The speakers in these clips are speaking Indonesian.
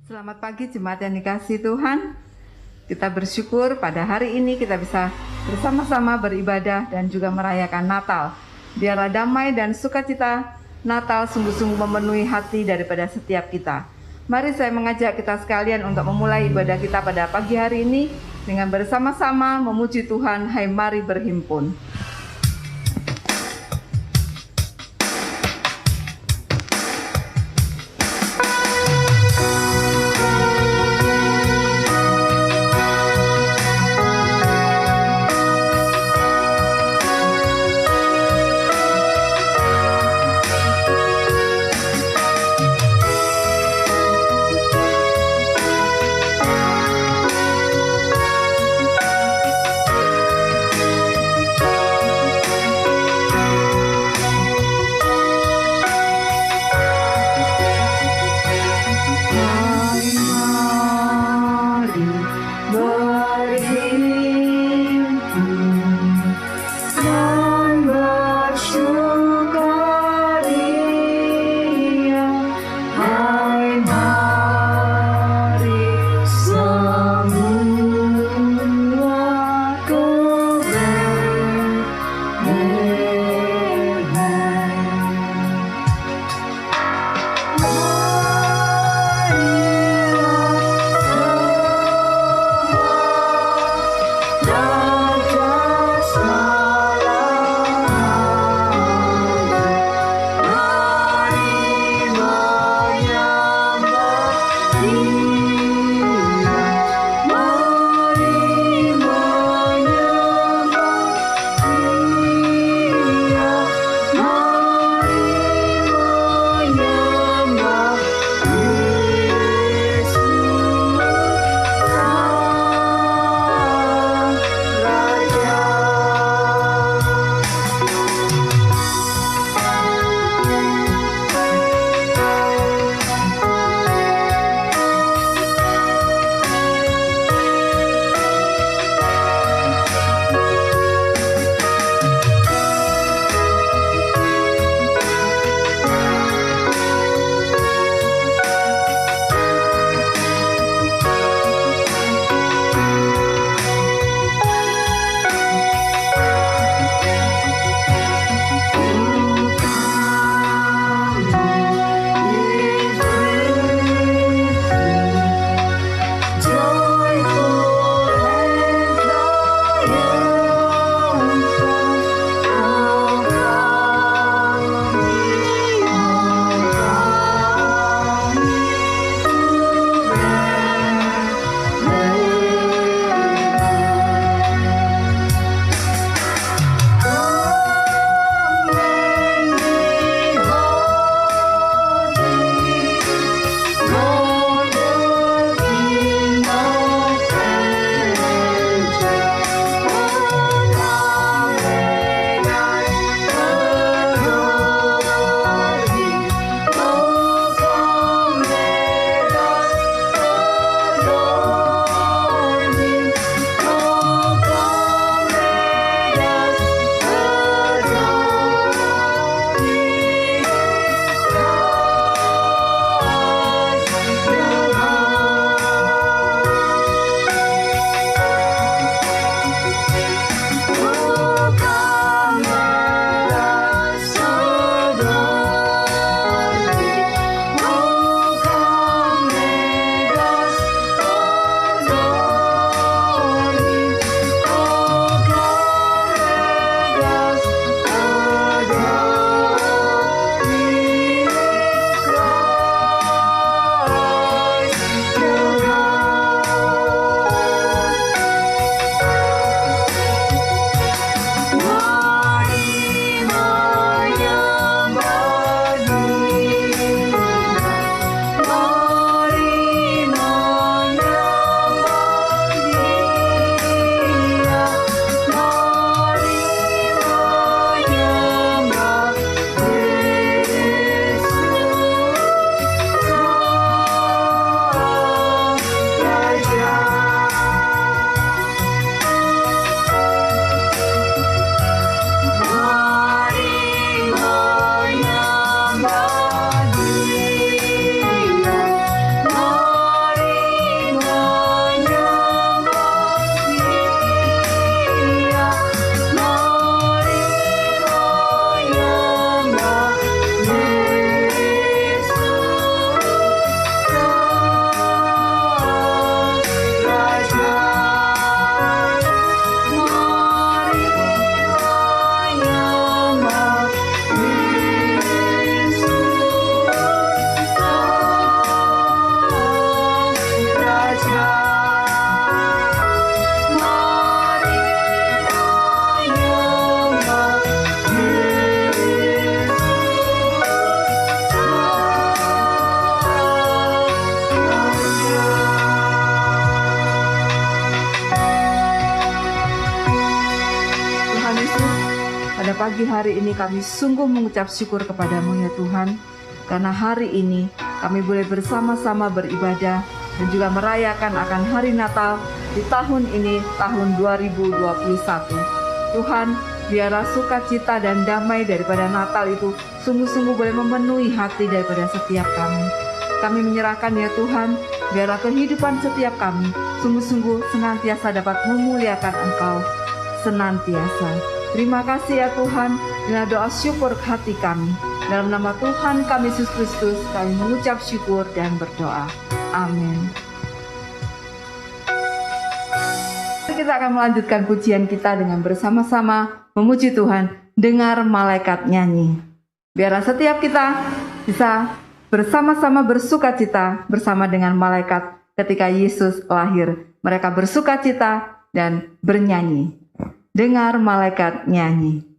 Selamat pagi jemaat yang dikasihi Tuhan. Kita bersyukur pada hari ini kita bisa bersama-sama beribadah dan juga merayakan Natal. Biarlah damai dan sukacita Natal sungguh-sungguh memenuhi hati daripada setiap kita. Mari saya mengajak kita sekalian untuk memulai ibadah kita pada pagi hari ini dengan bersama-sama memuji Tuhan. Hai, mari berhimpun. pagi hari ini kami sungguh mengucap syukur kepadamu ya Tuhan, karena hari ini kami boleh bersama-sama beribadah dan juga merayakan akan hari Natal di tahun ini, tahun 2021. Tuhan, biarlah sukacita dan damai daripada Natal itu sungguh-sungguh boleh memenuhi hati daripada setiap kami. Kami menyerahkan ya Tuhan, biarlah kehidupan setiap kami sungguh-sungguh senantiasa dapat memuliakan Engkau senantiasa. Terima kasih ya Tuhan, dengan doa syukur hati kami. Dalam nama Tuhan kami Yesus Kristus, kami mengucap syukur dan berdoa. Amin. Kita akan melanjutkan pujian kita dengan bersama-sama memuji Tuhan. Dengar malaikat nyanyi. Biarlah setiap kita bisa bersama-sama bersukacita bersama dengan malaikat ketika Yesus lahir. Mereka bersukacita dan bernyanyi. Dengar malaikat nyanyi.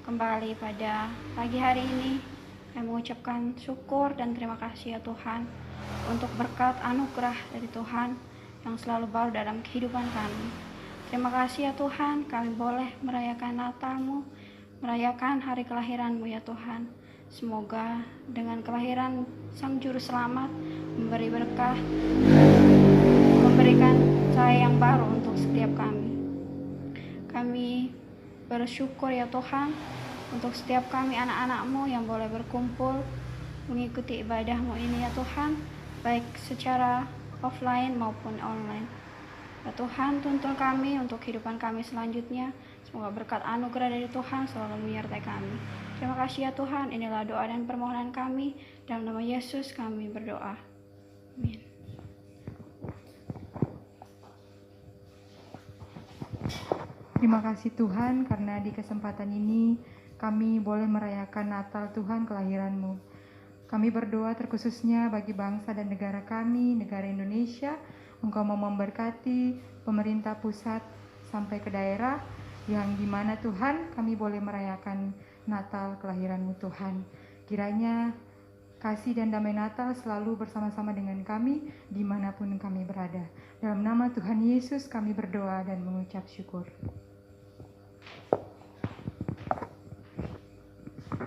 Kembali pada pagi hari ini, kami mengucapkan syukur dan terima kasih ya Tuhan untuk berkat anugerah dari Tuhan yang selalu baru dalam kehidupan kami. Terima kasih ya Tuhan, kami boleh merayakan Natal-Mu, merayakan hari kelahiran-Mu ya Tuhan. Semoga dengan kelahiran Sang Juru Selamat memberi berkah, memberikan cahaya yang baru untuk setiap kami. Kami bersyukur ya Tuhan untuk setiap kami anak-anak-Mu yang boleh berkumpul mengikuti ibadah-Mu ini ya Tuhan, baik secara offline maupun online. Ya Tuhan, tuntun kami untuk kehidupan kami selanjutnya. Semoga berkat anugerah dari Tuhan selalu menyertai kami. Terima kasih ya Tuhan, inilah doa dan permohonan kami. Dalam nama Yesus kami berdoa. Amin. Terima kasih Tuhan karena di kesempatan ini kami boleh merayakan Natal Tuhan kelahiran-Mu. Kami berdoa terkhususnya bagi bangsa dan negara kami, negara Indonesia. Engkau mau memberkati pemerintah pusat sampai ke daerah yang dimana Tuhan kami boleh merayakan Natal kelahiran-Mu Tuhan. Kiranya kasih dan damai Natal selalu bersama-sama dengan kami dimanapun kami berada. Dalam nama Tuhan Yesus kami berdoa dan mengucap syukur.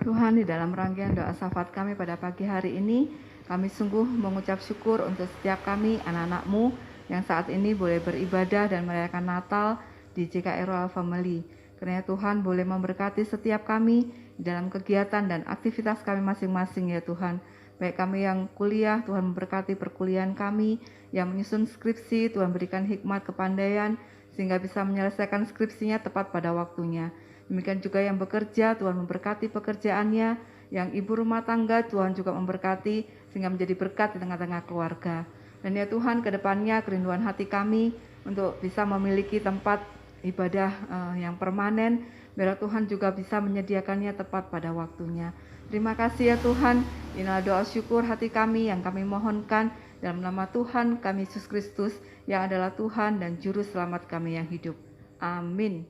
Tuhan, di dalam rangkaian doa syafaat kami pada pagi hari ini, kami sungguh mengucap syukur untuk setiap kami, anak-anak-Mu, yang saat ini boleh beribadah dan merayakan Natal di JKR Royal Family. Kiranya Tuhan boleh memberkati setiap kami dalam kegiatan dan aktivitas kami masing-masing ya Tuhan. Baik kami yang kuliah, Tuhan memberkati perkuliahan kami, yang menyusun skripsi, Tuhan berikan hikmat kepandaian, sehingga bisa menyelesaikan skripsinya tepat pada waktunya. Demikian juga yang bekerja, Tuhan memberkati pekerjaannya, yang ibu rumah tangga, Tuhan juga memberkati, sehingga menjadi berkat di tengah-tengah keluarga. Dan ya Tuhan, ke depannya kerinduan hati kami untuk bisa memiliki tempat ibadah yang permanen, biar Tuhan juga bisa menyediakannya tepat pada waktunya. Terima kasih ya Tuhan, inilah doa syukur hati kami yang kami mohonkan dalam nama Tuhan kami Yesus Kristus, yang adalah Tuhan dan Juru Selamat kami yang hidup. Amin.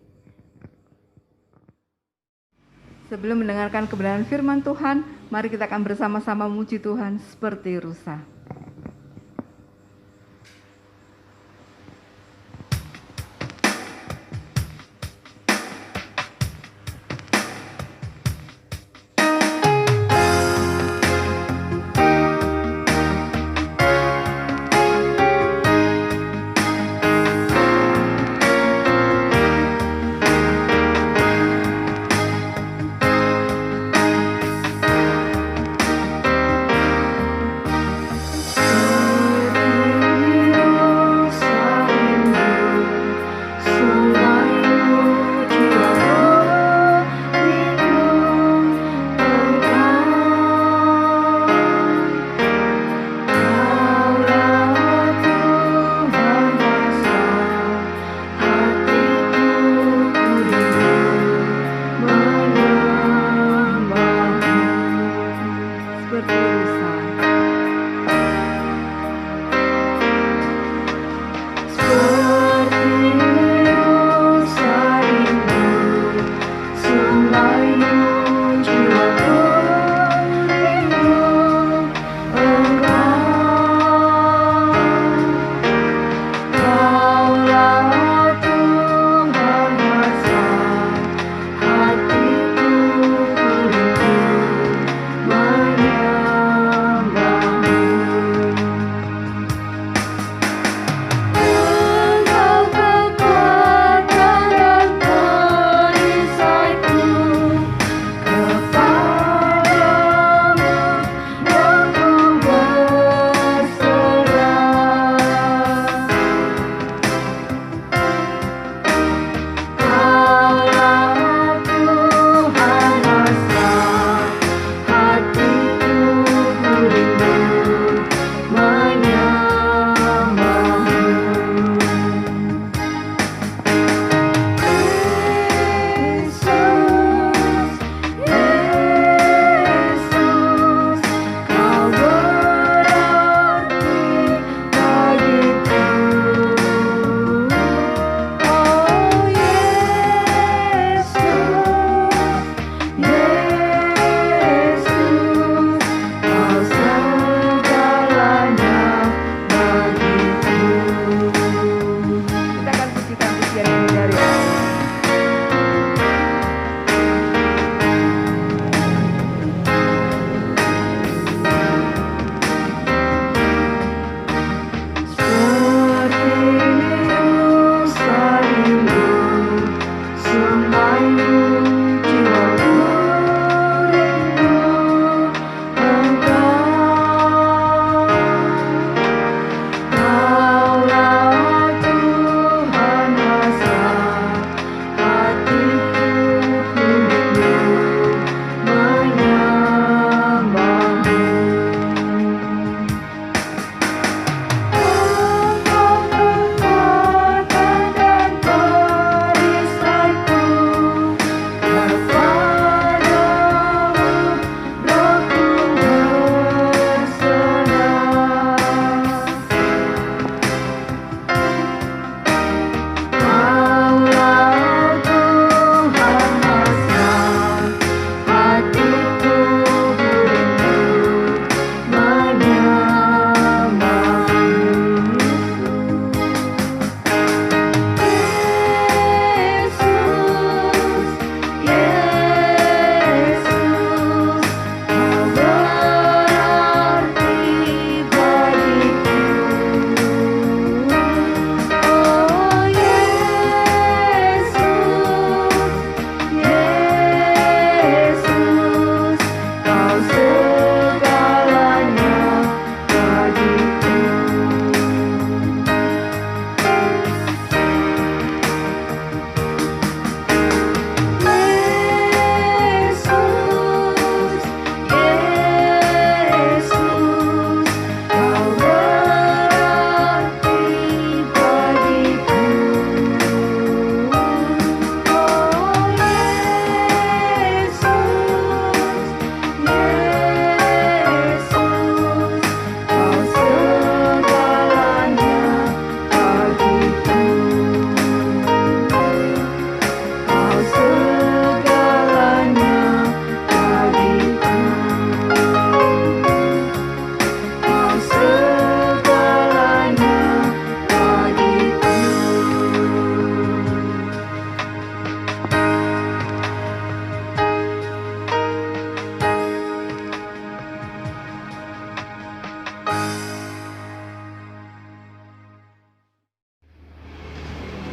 Sebelum mendengarkan kebenaran firman Tuhan, mari kita akan bersama-sama memuji Tuhan seperti rusa.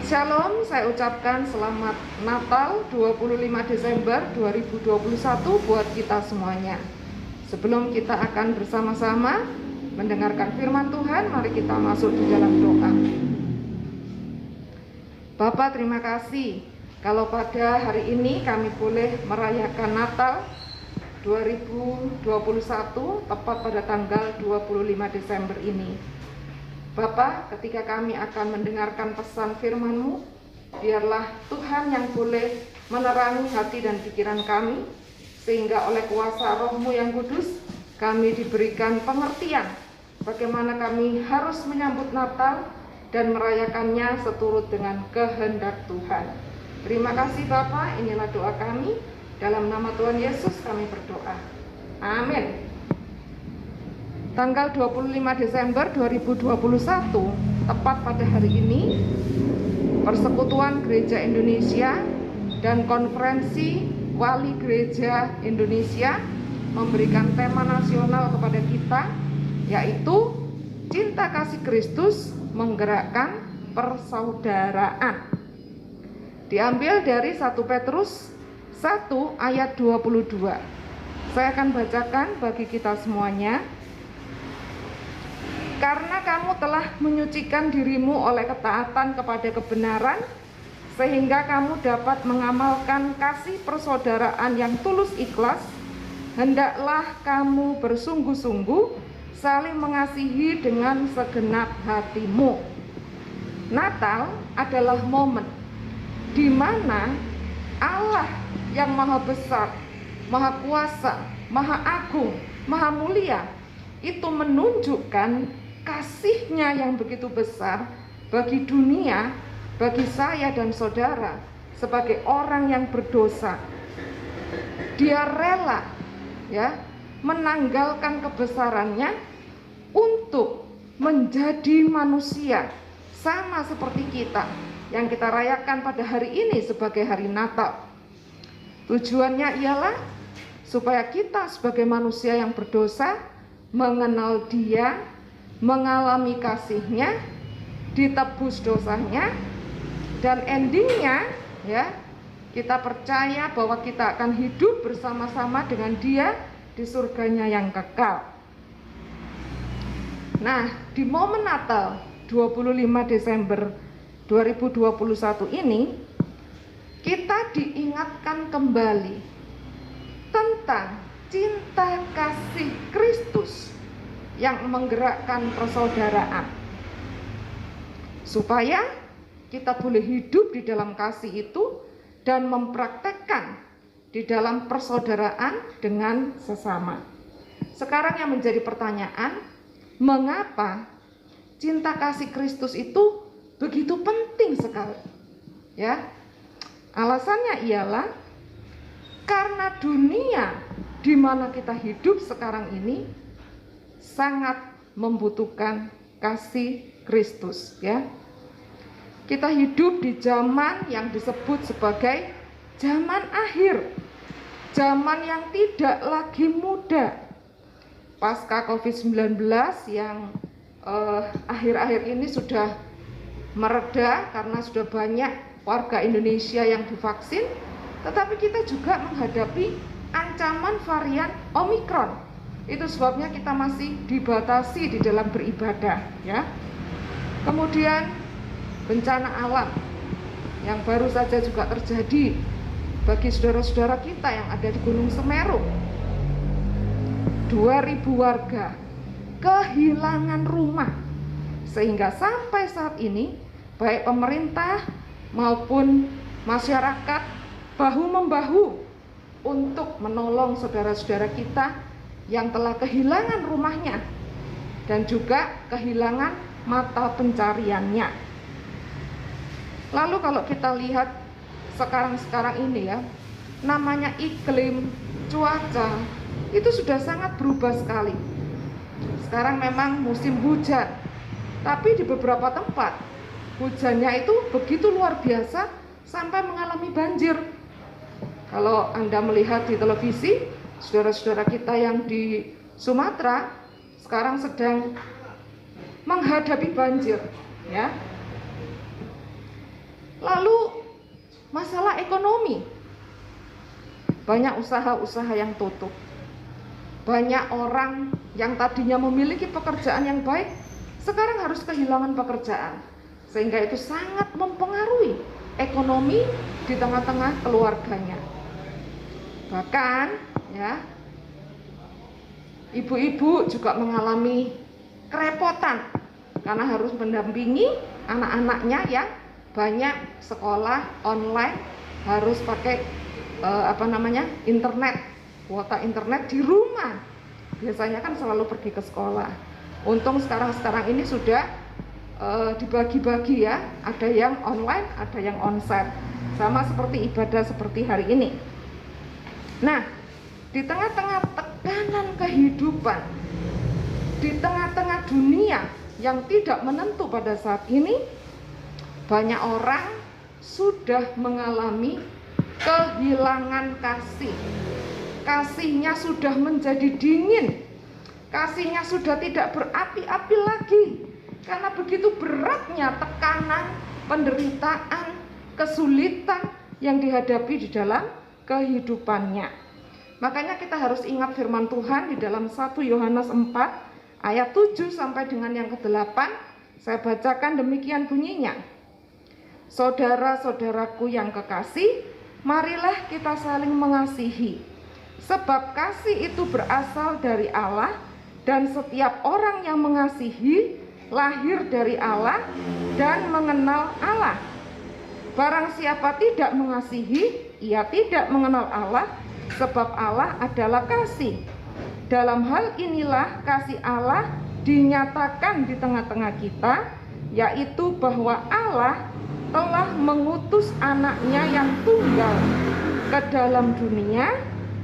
Shalom, saya ucapkan selamat Natal 25 Desember 2021 buat kita semuanya. Sebelum kita akan bersama-sama mendengarkan firman Tuhan, mari kita masuk di dalam doa. Bapa, terima kasih kalau pada hari ini kami boleh merayakan Natal 2021 tepat pada tanggal 25 Desember ini. Bapa, ketika kami akan mendengarkan pesan firman-Mu, biarlah Tuhan yang boleh menerangi hati dan pikiran kami, sehingga oleh kuasa Roh-Mu yang kudus, kami diberikan pengertian bagaimana kami harus menyambut Natal dan merayakannya seturut dengan kehendak Tuhan. Terima kasih Bapa, inilah doa kami. Dalam nama Tuhan Yesus kami berdoa. Amin. Tanggal 25 Desember 2021, tepat pada hari ini, Persekutuan Gereja Indonesia dan Konferensi Wali Gereja Indonesia memberikan tema nasional kepada kita, yaitu Cinta Kasih Kristus Menggerakkan Persaudaraan. Diambil dari 1 Petrus 1 ayat 22. Saya akan bacakan bagi kita semuanya. Karena kamu telah menyucikan dirimu oleh ketaatan kepada kebenaran, sehingga kamu dapat mengamalkan kasih persaudaraan yang tulus ikhlas, hendaklah kamu bersungguh-sungguh saling mengasihi dengan segenap hatimu. Natal adalah momen di mana Allah yang maha besar, maha kuasa, maha agung, maha mulia, itu menunjukkan kasih-Nya yang begitu besar bagi dunia, bagi saya dan saudara sebagai orang yang berdosa. Dia rela menanggalkan kebesarannya untuk menjadi manusia sama seperti kita yang kita rayakan pada hari ini sebagai hari Natal. Tujuannya ialah supaya kita sebagai manusia yang berdosa mengenal Dia, mengalami kasih-Nya, ditebus dosanya, dan endingnya kita percaya bahwa kita akan hidup bersama-sama dengan Dia di surganya yang kekal. Nah, di momen Natal 25 Desember 2021 ini, kita diingatkan kembali tentang cinta kasih Kristus yang menggerakkan persaudaraan, supaya kita boleh hidup di dalam kasih itu dan mempraktekkan di dalam persaudaraan dengan sesama. Sekarang yang menjadi pertanyaan, mengapa cinta kasih Kristus itu begitu penting sekali? Alasannya ialah karena dunia di mana kita hidup sekarang ini sangat membutuhkan kasih Kristus, Kita hidup di zaman yang disebut sebagai zaman akhir, zaman yang tidak lagi muda. Pasca COVID-19 yang akhir-akhir ini sudah mereda karena sudah banyak warga Indonesia yang divaksin, tetapi kita juga menghadapi ancaman varian Omikron. Itu sebabnya kita masih dibatasi di dalam beribadah, Kemudian bencana alam yang baru saja juga terjadi bagi saudara-saudara kita yang ada di Gunung Semeru. 2.000 warga kehilangan rumah, sehingga sampai saat ini baik pemerintah maupun masyarakat bahu-membahu untuk menolong saudara-saudara kita yang telah kehilangan rumahnya dan juga kehilangan mata pencariannya. Lalu kalau kita lihat sekarang ini namanya iklim, cuaca, itu sudah sangat berubah sekali. Sekarang memang musim hujan, tapi di beberapa tempat hujannya itu begitu luar biasa sampai mengalami banjir. Kalau Anda melihat di televisi, saudara-saudara kita yang di Sumatera sekarang sedang menghadapi banjir, Lalu masalah ekonomi, banyak usaha-usaha yang tutup. Banyak orang yang tadinya memiliki pekerjaan yang baik, sekarang harus kehilangan pekerjaan. Sehingga itu sangat mempengaruhi ekonomi di tengah-tengah keluarganya. Bahkan ya, ibu-ibu juga mengalami kerepotan karena harus mendampingi anak-anaknya yang banyak sekolah online, harus pakai internet, kuota internet di rumah. Biasanya kan selalu pergi ke sekolah. Untung sekarang ini sudah dibagi-bagi ya, ada yang online, ada yang onsite. Sama seperti ibadah seperti hari ini. Nah, di tengah-tengah tekanan kehidupan, di tengah-tengah dunia yang tidak menentu pada saat ini, banyak orang sudah mengalami kehilangan kasih. Kasihnya sudah menjadi dingin. Kasihnya sudah tidak berapi-api lagi. Karena begitu beratnya tekanan, penderitaan, kesulitan yang dihadapi di dalam kehidupannya. Makanya kita harus ingat firman Tuhan di dalam 1 Yohanes 4 ayat 7 sampai dengan yang ke-8. Saya bacakan demikian bunyinya. Saudara-saudaraku yang kekasih, marilah kita saling mengasihi. Sebab kasih itu berasal dari Allah, dan setiap orang yang mengasihi lahir dari Allah dan mengenal Allah. Barang siapa tidak mengasihi, ia tidak mengenal Allah, sebab Allah adalah kasih. Dalam hal inilah kasih Allah dinyatakan di tengah-tengah kita, yaitu bahwa Allah telah mengutus anaknya yang tunggal ke dalam dunia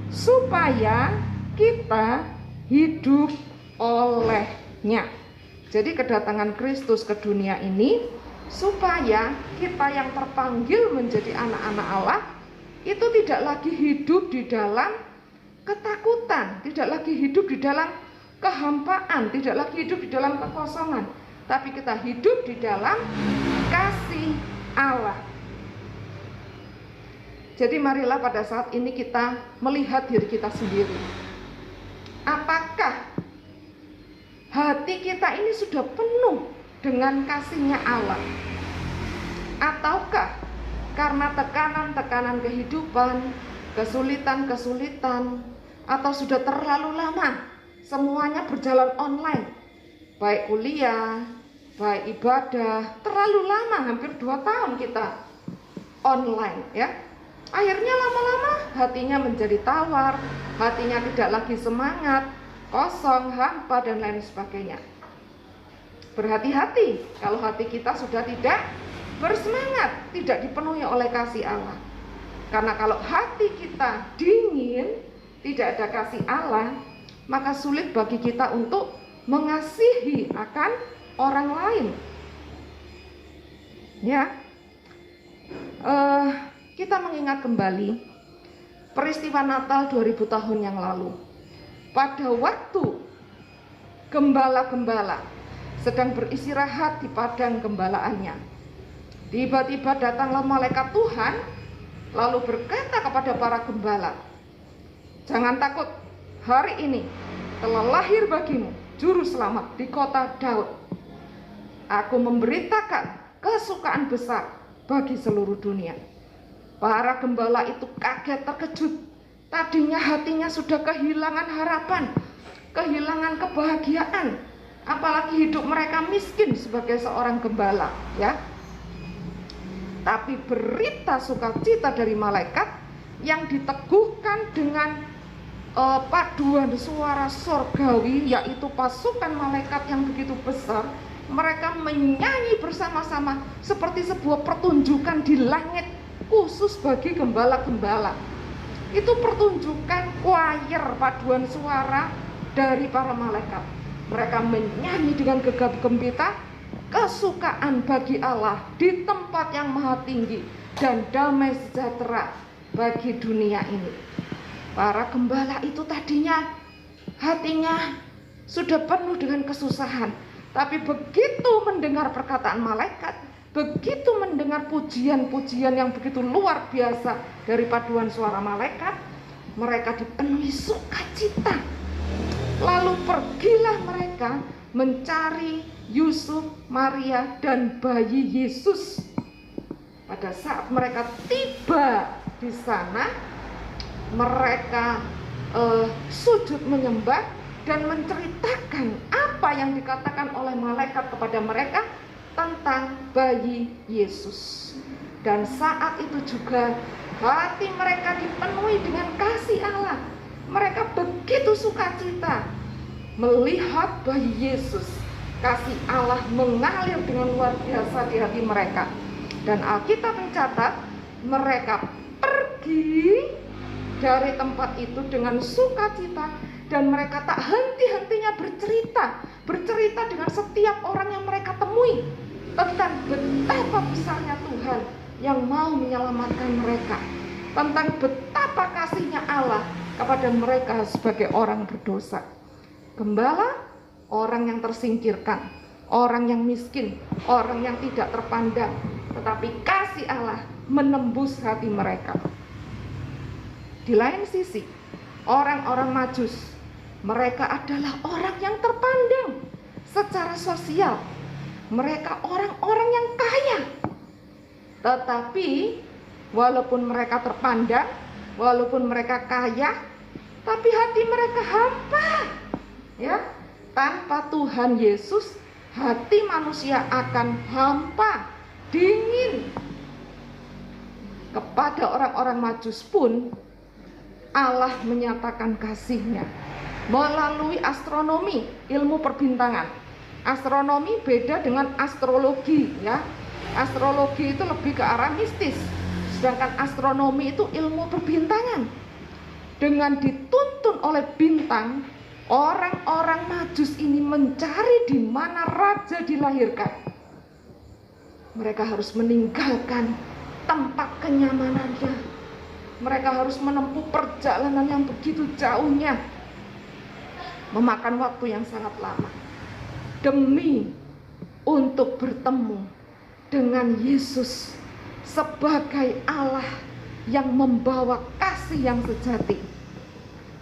supaya kita hidup olehnya. Jadi kedatangan Kristus ke dunia ini supaya kita yang terpanggil menjadi anak-anak Allah itu tidak lagi hidup di dalam ketakutan, tidak lagi hidup di dalam kehampaan, tidak lagi hidup di dalam kekosongan, tapi kita hidup di dalam kasih Allah. Jadi marilah pada saat ini kita melihat diri kita sendiri. Apakah hati kita ini sudah penuh dengan kasihnya Allah? Ataukah karena tekanan-tekanan kehidupan, kesulitan-kesulitan, atau sudah terlalu lama semuanya berjalan online, baik kuliah, baik ibadah, terlalu lama, hampir 2 tahun kita online ya. Akhirnya lama-lama hatinya menjadi tawar, hatinya tidak lagi semangat, kosong, hampa, dan lain sebagainya. Berhati-hati kalau hati kita sudah tidak bersemangat, tidak dipenuhi oleh kasih Allah. Karena kalau hati kita dingin, tidak ada kasih Allah, maka sulit bagi kita untuk mengasihi akan orang lain. Ya, kita mengingat kembali peristiwa Natal 2000 tahun yang lalu. Pada waktu gembala-gembala sedang beristirahat di padang gembalaannya, tiba-tiba datanglah malaikat Tuhan lalu berkata kepada para gembala, "Jangan takut, hari ini telah lahir bagimu juru selamat di kota Daud. Aku memberitakan kesukaan besar bagi seluruh dunia." Para gembala itu kaget terkejut. Tadinya hatinya sudah kehilangan harapan, kehilangan kebahagiaan, apalagi hidup mereka miskin sebagai seorang gembala, ya. Tapi berita sukacita dari malaikat yang diteguhkan dengan paduan suara sorgawi, yaitu pasukan malaikat yang begitu besar. Mereka menyanyi bersama-sama seperti sebuah pertunjukan di langit khusus bagi gembala-gembala. Itu pertunjukan choir, paduan suara dari para malaikat. Mereka menyanyi dengan gegap gempita kesukaan bagi Allah di tempat yang maha tinggi dan damai sejahtera bagi dunia ini. Para gembala itu tadinya hatinya sudah penuh dengan kesusahan, tapi begitu mendengar perkataan malaikat, begitu mendengar pujian-pujian yang begitu luar biasa dari paduan suara malaikat, mereka dipenuhi sukacita. Lalu pergilah mereka mencari Yusuf, Maria, dan bayi Yesus. Pada saat mereka tiba di sana, mereka sujud menyembah dan menceritakan apa yang dikatakan oleh malaikat kepada mereka tentang bayi Yesus. Dan saat itu juga hati mereka dipenuhi dengan kasih Allah. Mereka begitu sukacita melihat bayi Yesus. Kasih Allah mengalir dengan luar biasa di hati mereka. Dan Alkitab mencatat mereka pergi dari tempat itu dengan sukacita, dan mereka tak henti-hentinya bercerita dengan setiap orang yang mereka temui tentang betapa besarnya Tuhan yang mau menyelamatkan mereka, tentang betapa kasihnya Allah kepada mereka sebagai orang berdosa. Gembala, orang yang tersingkirkan, orang yang miskin, orang yang tidak terpandang, tetapi kasih Allah menembus hati mereka. Di lain sisi, orang-orang Majus, mereka adalah orang yang terpandang secara sosial. Mereka orang-orang yang kaya. Tetapi walaupun mereka terpandang, walaupun mereka kaya, tapi hati mereka hampa. Ya, tanpa Tuhan Yesus, hati manusia akan hampa, dingin. Kepada orang-orang Majus pun Allah menyatakan kasih-Nya melalui astronomi, ilmu perbintangan. Astronomi beda dengan astrologi, ya. Astrologi itu lebih ke arah mistis, sedangkan astronomi itu ilmu perbintangan. Dengan dituntun oleh bintang, orang-orang Majus ini mencari di mana raja dilahirkan. Mereka harus meninggalkan tempat kenyamanannya. Mereka harus menempuh perjalanan yang begitu jauhnya, memakan waktu yang sangat lama, demi untuk bertemu dengan Yesus sebagai Allah yang membawa kasih yang sejati.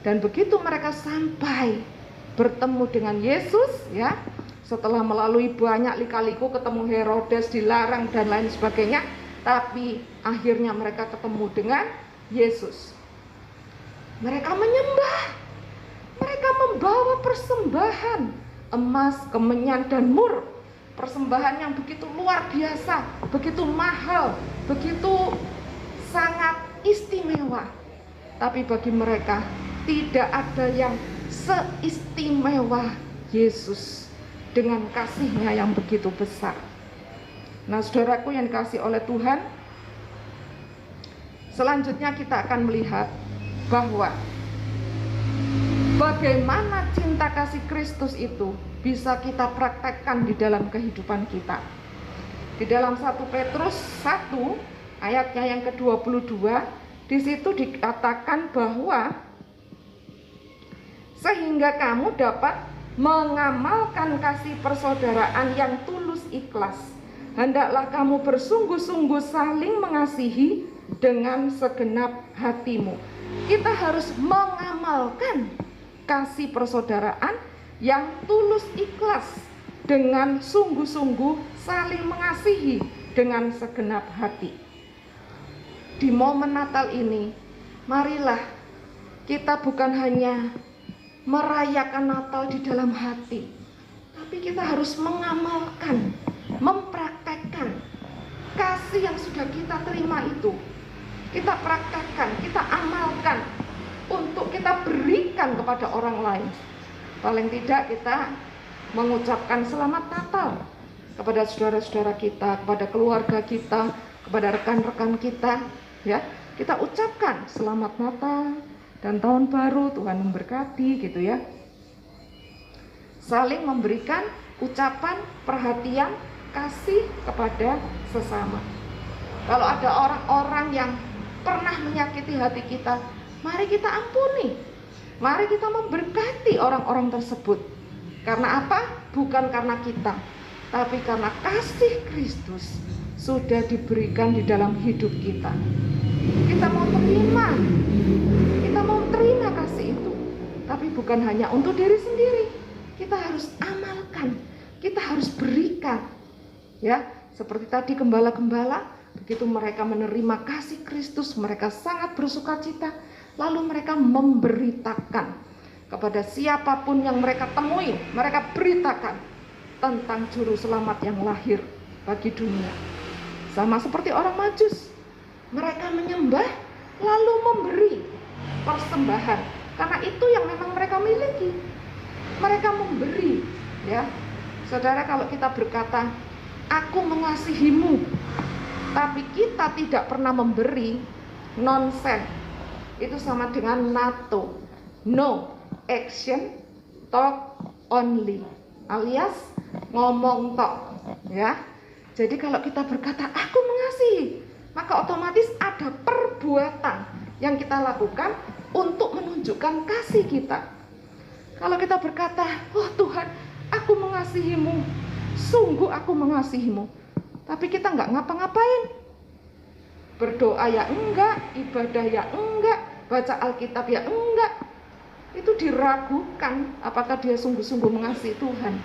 Dan begitu mereka sampai bertemu dengan Yesus, ya, setelah melalui banyak lika-liku, ketemu Herodes, dilarang dan lain sebagainya, tapi akhirnya mereka ketemu dengan Yesus. Mereka menyembah, mereka membawa persembahan emas, kemenyan, dan mur. Persembahan yang begitu luar biasa, begitu mahal, begitu sangat istimewa. Tapi bagi mereka tidak ada yang seistimewa Yesus dengan kasih-Nya yang begitu besar. Nah, saudaraku yang dikasihi oleh Tuhan, selanjutnya kita akan melihat bahwa bagaimana cinta kasih Kristus itu bisa kita praktekkan di dalam kehidupan kita. Di dalam 1 Petrus 1 ayatnya yang ke-22, di situ dikatakan bahwa sehingga kamu dapat mengamalkan kasih persaudaraan yang tulus ikhlas. Hendaklah kamu bersungguh-sungguh saling mengasihi dengan segenap hatimu. Kita harus mengamalkan kasih persaudaraan yang tulus ikhlas, dengan sungguh-sungguh saling mengasihi dengan segenap hati. Di momen Natal ini, marilah kita bukan hanya merayakan Natal di dalam hati, tapi kita harus mengamalkan, mempraktekkan kasih yang sudah kita terima itu. Kita praktekkan, kita amalkan untuk kita berikan kepada orang lain. Paling tidak kita mengucapkan selamat Natal kepada saudara-saudara kita, kepada keluarga kita, kepada rekan-rekan kita, ya. Kita ucapkan selamat Natal dan tahun baru, Tuhan memberkati, gitu ya. Saling memberikan ucapan perhatian, kasih kepada sesama. Kalau ada orang-orang yang pernah menyakiti hati kita, mari kita ampuni, mari kita memberkati orang-orang tersebut. Karena apa? Bukan karena kita, tapi karena kasih Kristus sudah diberikan di dalam hidup kita. Kita mau terima kasih itu, tapi bukan hanya untuk diri sendiri. Kita harus amalkan, kita harus berikan. Ya, seperti tadi gembala-gembala, begitu mereka menerima kasih Kristus, mereka sangat bersukacita, lalu mereka memberitakan kepada siapapun yang mereka temui, mereka beritakan tentang juru selamat yang lahir bagi dunia. Sama seperti orang Majus, mereka menyembah lalu memberi persembahan, karena itu yang memang mereka miliki. Mereka memberi, ya. Saudara, kalau kita berkata aku mengasihimu tapi kita tidak pernah memberi, nonsense. Itu sama dengan NATO, no action, talk only, alias ngomong tok, ya. Jadi kalau kita berkata aku mengasihi, maka otomatis ada perbuatan yang kita lakukan untuk menunjukkan kasih kita. Kalau kita berkata, oh Tuhan, aku mengasihimu, sungguh aku mengasihimu, tapi kita nggak ngapa-ngapain, berdoa ya enggak, ibadah ya enggak, baca Alkitab ya enggak, itu diragukan apakah dia sungguh-sungguh mengasihi Tuhan.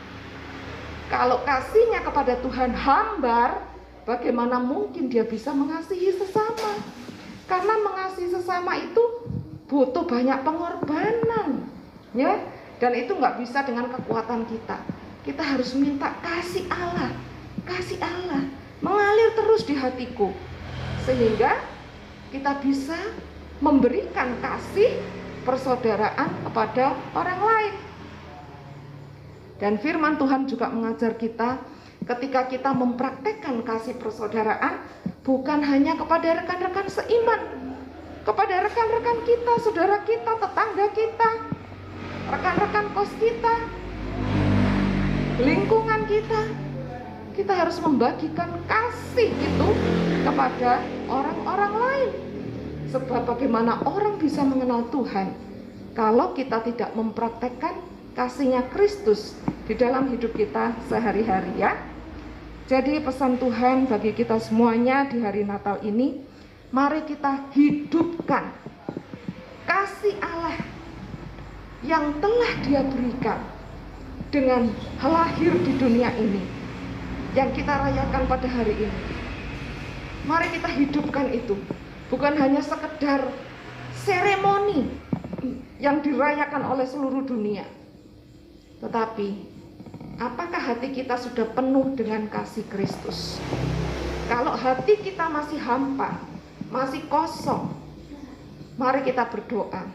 Kalau kasihnya kepada Tuhan hambar, bagaimana mungkin dia bisa mengasihi sesama? Karena mengasihi sesama itu butuh banyak pengorbanan, ya. Dan itu nggak bisa dengan kekuatan kita. Kita harus minta kasih Allah mengalir terus di hatiku, sehingga kita bisa memberikan kasih persaudaraan kepada orang lain. Dan firman Tuhan juga mengajar kita, ketika kita mempraktekkan kasih persaudaraan, bukan hanya kepada rekan-rekan seiman, kepada rekan-rekan kita, saudara kita, tetangga kita, rekan-rekan kos kita, lingkungan kita. Kita harus membagikan kasih itu kepada orang-orang lain. Sebab bagaimana orang bisa mengenal Tuhan kalau kita tidak mempraktekkan kasih-Nya Kristus di dalam hidup kita sehari-hari, ya. Jadi pesan Tuhan bagi kita semuanya di hari Natal ini, mari kita hidupkan kasih Allah yang telah Dia berikan dengan lahir di dunia ini, yang kita rayakan pada hari ini. Mari kita hidupkan itu, bukan hanya sekedar seremoni yang dirayakan oleh seluruh dunia, tetapi apakah hati kita sudah penuh dengan kasih Kristus? Kalau hati kita masih hampa, masih kosong, mari kita berdoa,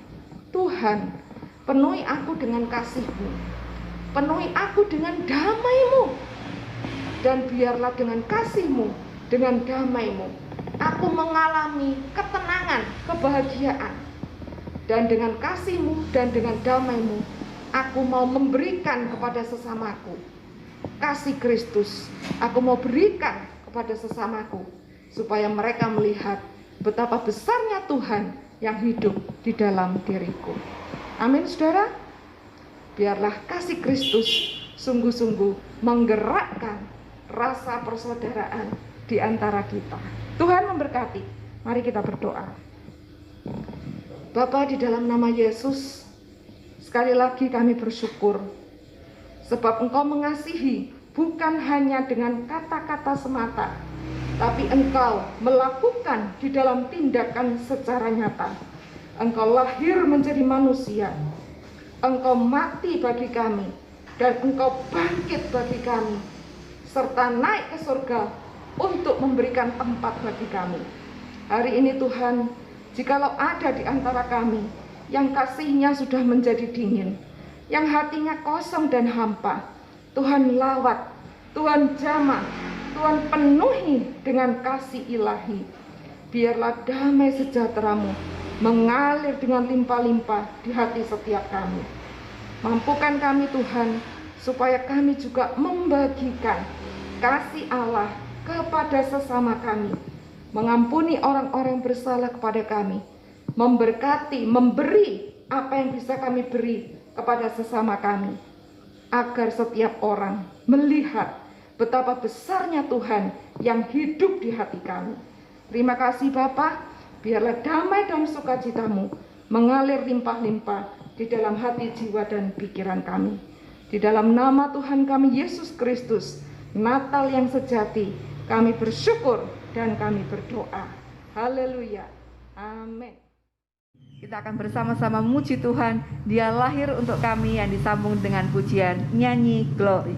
Tuhan, penuhi aku dengan kasih-Mu, penuhi aku dengan damai-Mu, dan biarlah dengan kasih-Mu, dengan damai-Mu, aku mengalami ketenangan, kebahagiaan. Dan dengan kasih-Mu dan dengan damai-Mu, aku mau memberikan kepada sesamaku kasih Kristus. Aku mau berikan kepada sesamaku, supaya mereka melihat betapa besarnya Tuhan yang hidup di dalam diriku. Amin, saudara. Biarlah kasih Kristus sungguh-sungguh menggerakkan rasa persaudaraan di antara kita. Tuhan memberkati. Mari kita berdoa. Bapa, di dalam nama Yesus, sekali lagi kami bersyukur sebab Engkau mengasihi bukan hanya dengan kata-kata semata, tapi Engkau melakukan di dalam tindakan secara nyata. Engkau lahir menjadi manusia, Engkau mati bagi kami, dan Engkau bangkit bagi kami, serta naik ke surga untuk memberikan tempat bagi kami. Hari ini Tuhan, jikalau ada di antara kami yang kasihnya sudah menjadi dingin, yang hatinya kosong dan hampa, Tuhan lawat, Tuhan jamah, Tuhan penuhi dengan kasih ilahi. Biarlah damai sejahtera-Mu mengalir dengan limpah-limpah di hati setiap kami. Mampukan kami Tuhan, supaya kami juga membagikan kasih Allah kepada sesama kami, mengampuni orang-orang bersalah kepada kami, memberkati, memberi apa yang bisa kami beri kepada sesama kami, agar setiap orang melihat betapa besarnya Tuhan yang hidup di hati kami. Terima kasih Bapa, biarlah damai dan sukacitamu mengalir limpah-limpah di dalam hati, jiwa, dan pikiran kami. Di dalam nama Tuhan kami Yesus Kristus, Natal yang sejati, kami bersyukur dan kami berdoa. Haleluya. Amin. Kita akan bersama-sama memuji Tuhan. Dia lahir untuk kami, yang disambung dengan pujian nyanyi Glory.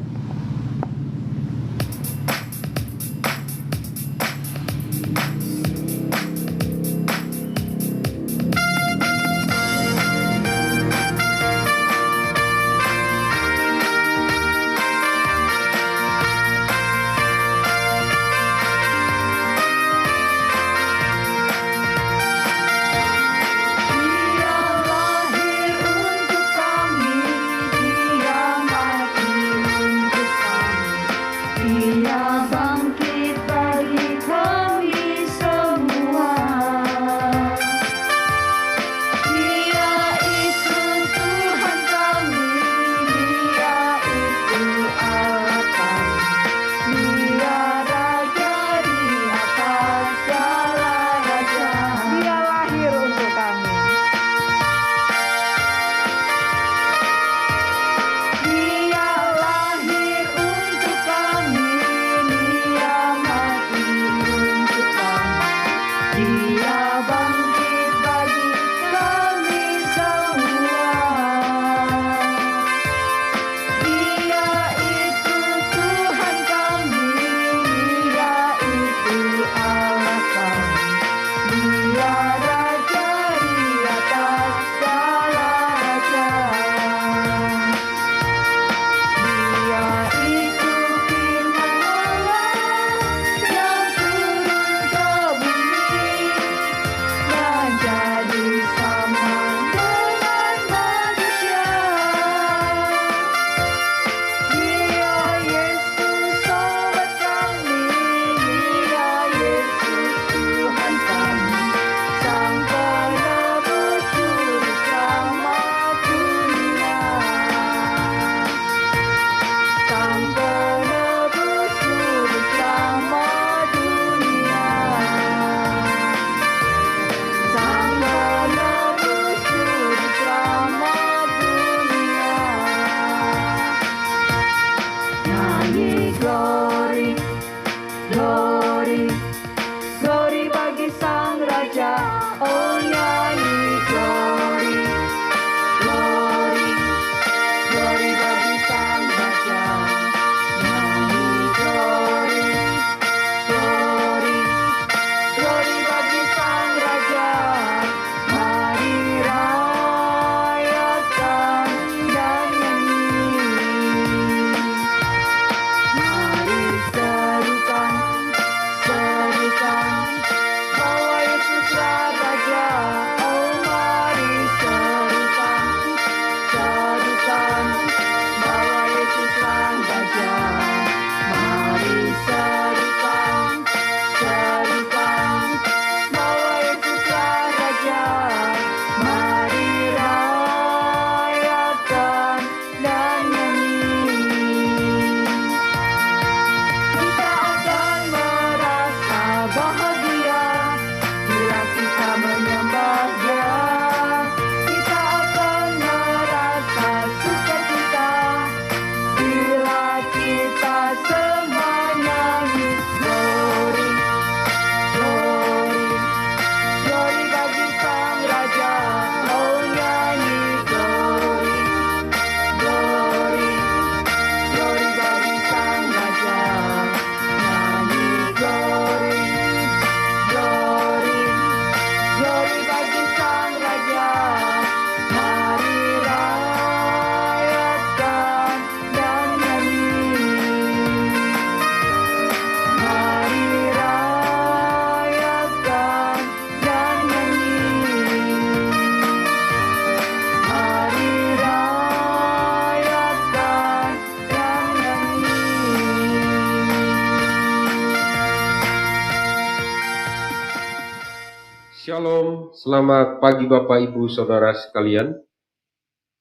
Shalom, selamat pagi Bapak Ibu Saudara sekalian.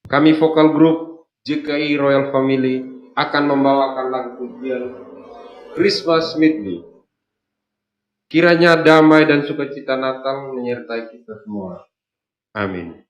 Kami vokal grup JKI Royal Family akan membawakan lagu pujian Christmas with me. Kiranya damai dan sukacita Natal menyertai kita semua. Amin.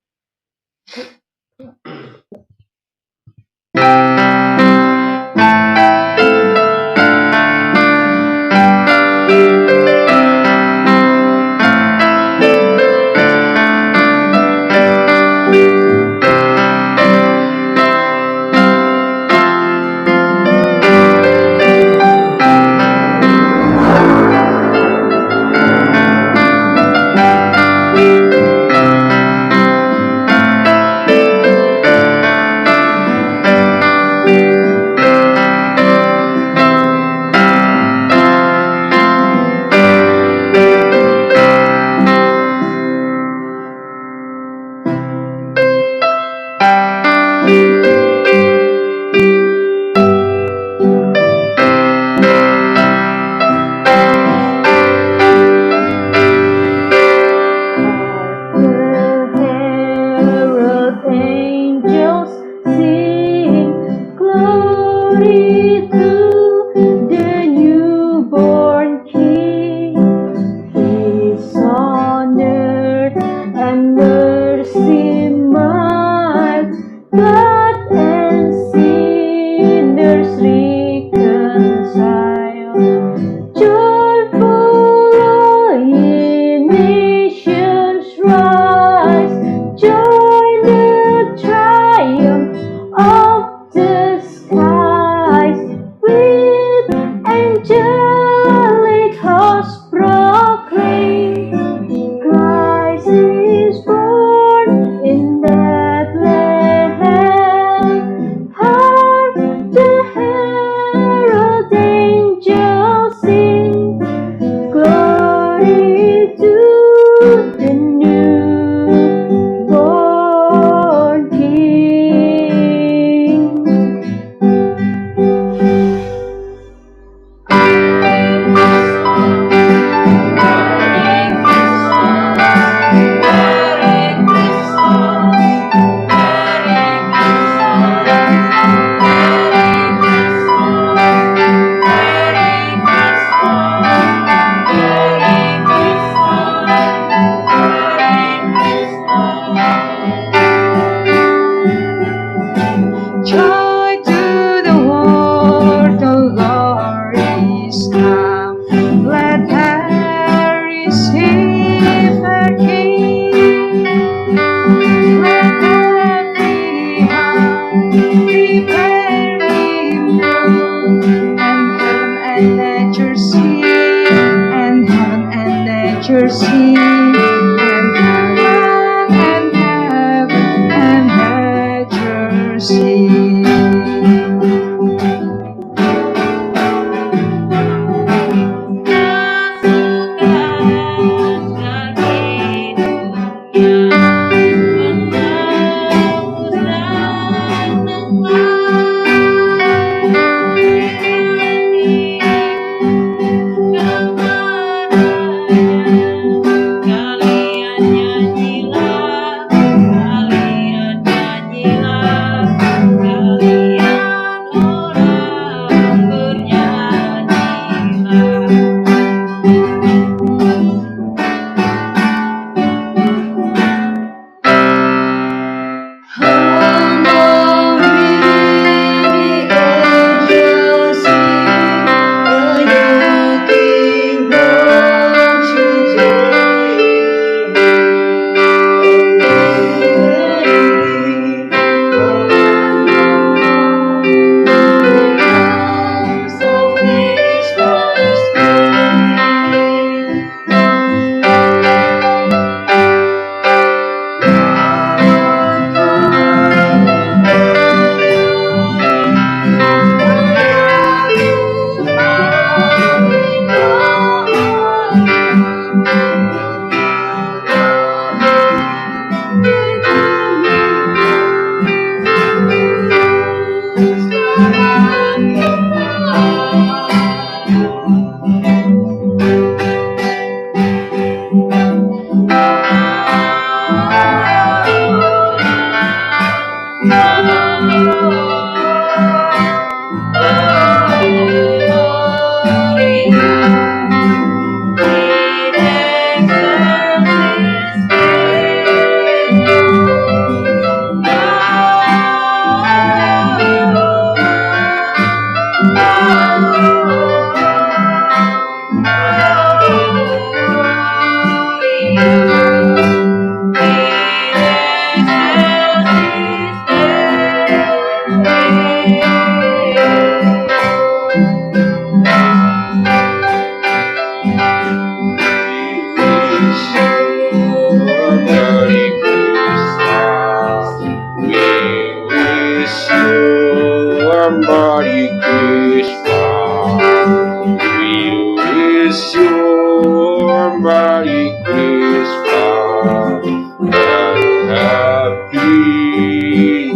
Happy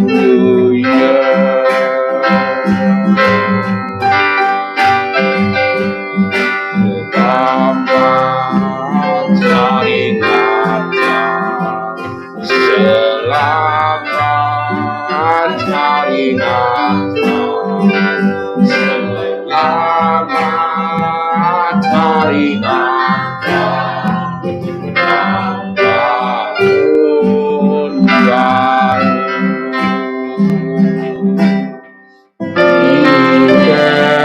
New Year. Selamat Hari Natal, selamat Hari Natal, selamat Hari Natal, dan Tahun Baru. In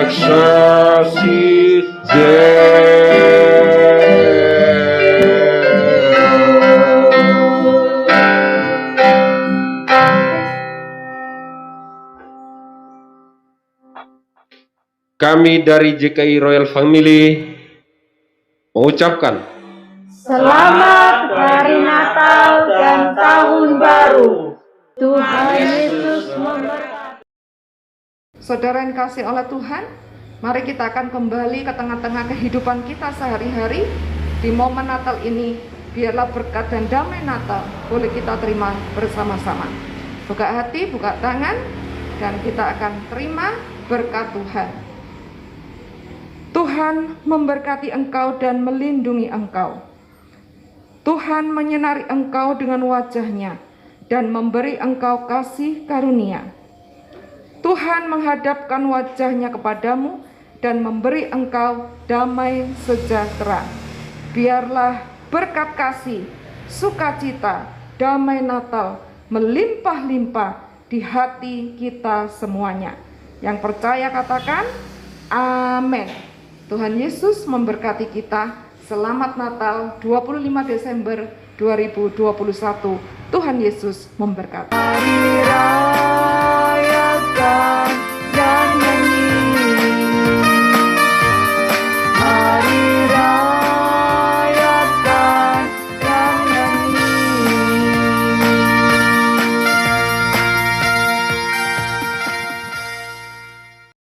excelsis Kami dari JKI Royal Family mengucapkan Selamat Hari Natal dan Tahun Baru. Tuhan Yesus memberkati. Saudara yang dikasihi oleh Tuhan, mari kita akan kembali ke tengah-tengah kehidupan kita sehari-hari. Di momen Natal ini, biarlah berkat dan damai Natal boleh kita terima bersama-sama. Buka hati, buka tangan, dan kita akan terima berkat Tuhan. Tuhan memberkati engkau dan melindungi engkau. Tuhan menyinari engkau dengan wajah-Nya dan memberi engkau kasih karunia. Tuhan menghadapkan wajah-Nya kepadamu dan memberi engkau damai sejahtera. Biarlah berkat kasih, sukacita, damai Natal melimpah-limpah di hati kita semuanya. Yang percaya katakan amin. Tuhan Yesus memberkati kita. Selamat Natal 25 Desember 2021. Tuhan Yesus memberkati. Dirayakan